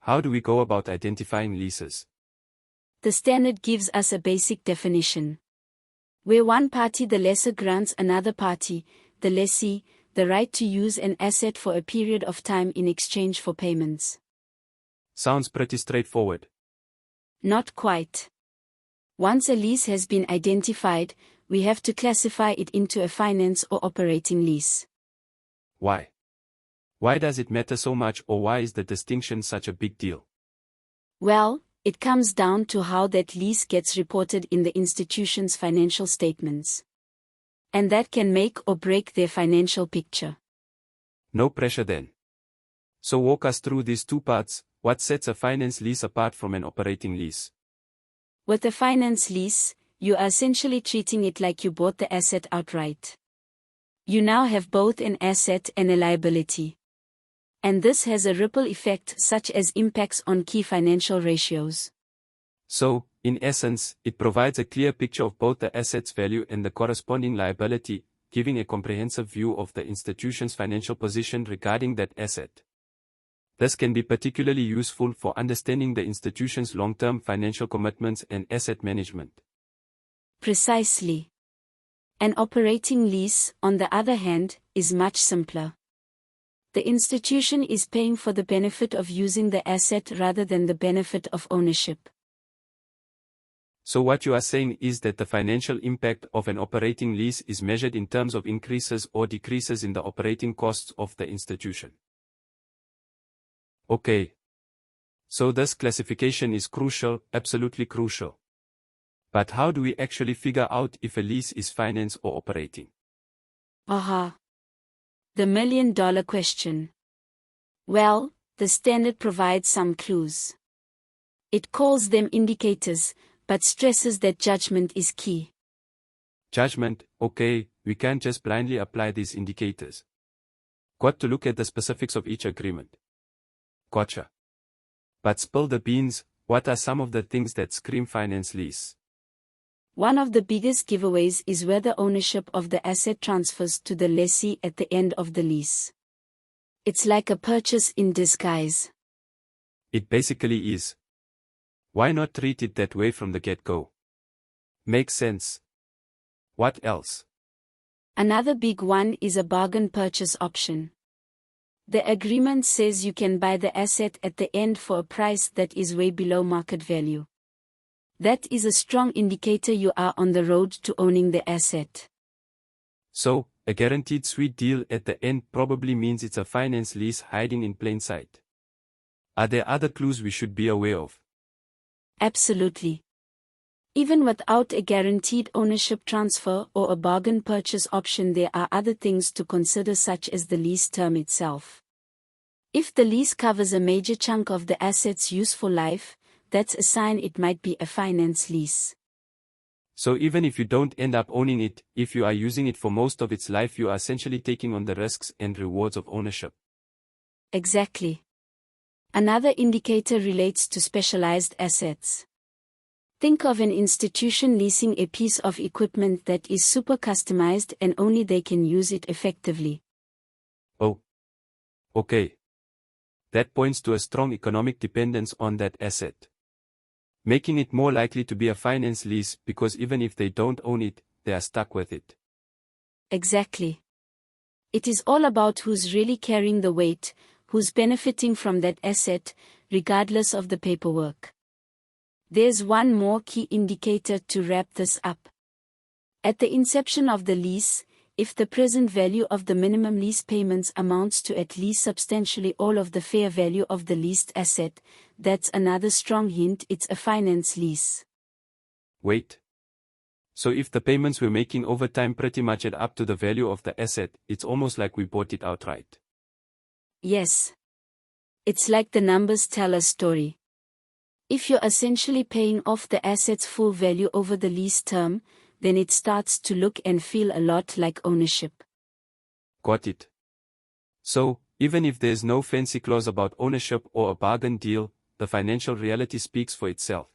How do we go about identifying leases? The standard gives us a basic definition. Where one party, the lessor, grants another party, the lessee, the right to use an asset for a period of time in exchange for payments. Sounds pretty straightforward. Not quite. Once a lease has been identified, we have to classify it into a finance or operating lease. Why? Why does it matter so much, or why is the distinction such a big deal? Well, it comes down to how that lease gets reported in the institution's financial statements. And that can make or break their financial picture. No pressure then. So walk us through these two parts. What sets a finance lease apart from an operating lease? With a finance lease, you are essentially treating it like you bought the asset outright. You now have both an asset and a liability. And this has a ripple effect such as impacts on key financial ratios. So, in essence, it provides a clear picture of both the asset's value and the corresponding liability, giving a comprehensive view of the institution's financial position regarding that asset. This can be particularly useful for understanding the institution's long-term financial commitments and asset management. Precisely. An operating lease, on the other hand, is much simpler. The institution is paying for the benefit of using the asset rather than the benefit of ownership. So what you are saying is that the financial impact of an operating lease is measured in terms of increases or decreases in the operating costs of the institution. Okay. So this classification is crucial, absolutely crucial. But how do we actually figure out if a lease is finance or operating? Aha. The million-dollar question. Well, the standard provides some clues. It calls them indicators, but stresses that judgment is key. Judgment, okay, we can't just blindly apply these indicators. Got to look at the specifics of each agreement. Gotcha. But spill the beans, what are some of the things that scream finance lease? One of the biggest giveaways is whether ownership of the asset transfers to the lessee at the end of the lease. It's like a purchase in disguise. It basically is. Why not treat it that way from the get-go? Makes sense. What else? Another big one is a bargain purchase option. The agreement says you can buy the asset at the end for a price that is way below market value. That is a strong indicator you are on the road to owning the asset. So, a guaranteed sweet deal at the end probably means it's a finance lease hiding in plain sight. Are there other clues we should be aware of? Absolutely. Even without a guaranteed ownership transfer or a bargain purchase option, there are other things to consider, such as the lease term itself. If the lease covers a major chunk of the asset's useful life, that's a sign it might be a finance lease. So even if you don't end up owning it, if you are using it for most of its life, you are essentially taking on the risks and rewards of ownership. Exactly. Another indicator relates to specialized assets. Think of an institution leasing a piece of equipment that is super customized and only they can use it effectively. Oh. Okay. That points to a strong economic dependence on that asset, making it more likely to be a finance lease because even if they don't own it, they are stuck with it. Exactly. It is all about who's really carrying the weight, who's benefiting from that asset, regardless of the paperwork. There's one more key indicator to wrap this up. At the inception of the lease, if the present value of the minimum lease payments amounts to at least substantially all of the fair value of the leased asset, that's another strong hint it's a finance lease. Wait. So if the payments we're making over time pretty much add up to the value of the asset, it's almost like we bought it outright. Yes. It's like the numbers tell a story. If you're essentially paying off the asset's full value over the lease term, then it starts to look and feel a lot like ownership. Got it. So, even if there's no fancy clause about ownership or a bargain deal, the financial reality speaks for itself.